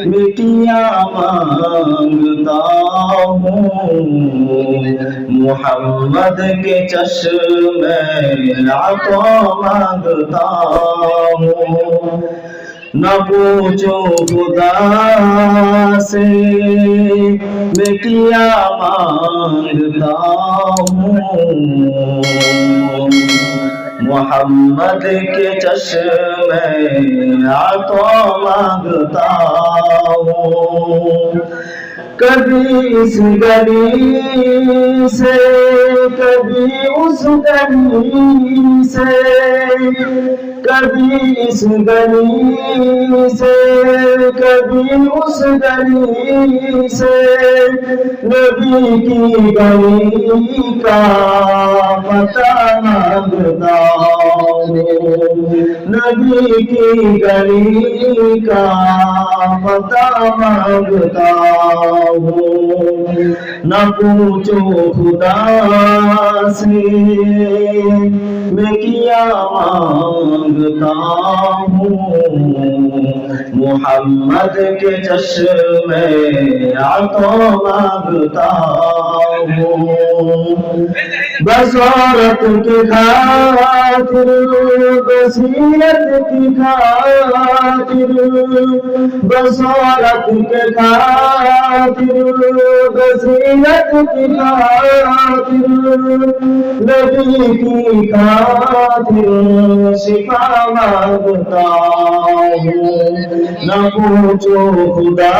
مٹیاں مانگتا ہوں محمد کے چشم عطا مانگتا ہوں نہ پوچھو خدا سے میں کیا مانگتا ہوں محمد کے چشم عطا مانگتا ہوں کبھی اس گلی سے کبھی اس گلی سے کبھی اس گلی سے کبھی اس گلی سے نبی کی گلی کا پتہ مانگتا ہوں نبی کی گلی کا پتہ مانگتا ہوں نہ پوچھو خدا سے میں کیا مانگتا ہوں محمد کے چشم عطا مانگتا ہوں بصارت کی خاطر بصیرت کی خاطر بصارت کی خاطر بصیرت کی خاطر نبی کی خاطر شفا مانگتا ہوں نہ پوچھو خدا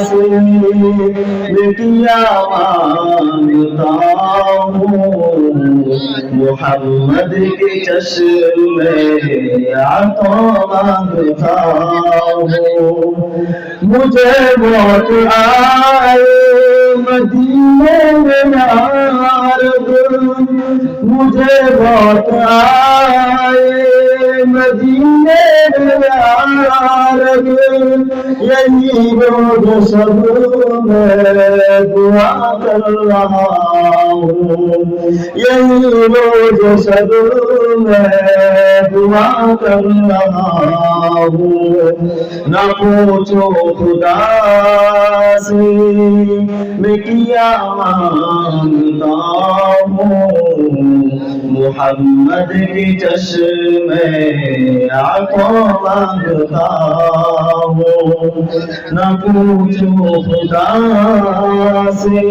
سے میں کیا مانگتا محمد کے چشم عطا مانگتا ہوں مجھے موت آئے مدینے میں یارب مجھے موت آئے مدینے میں یارب یہی روز شب میں دعا کر رہا ہوں یہی روز شب میں دعا کر رہا ہوں نہ پوچھو خدا سے میں کیا مانگتا ہوں محمد کے چشم عطا مانگتا ہوں نہ پوچھو خدا سے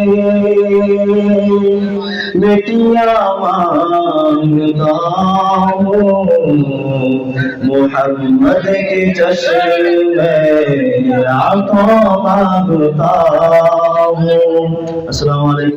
میں کیا مانگتا ہوں محمد کے چشم عطا مانگتا ہوں السلام علیکم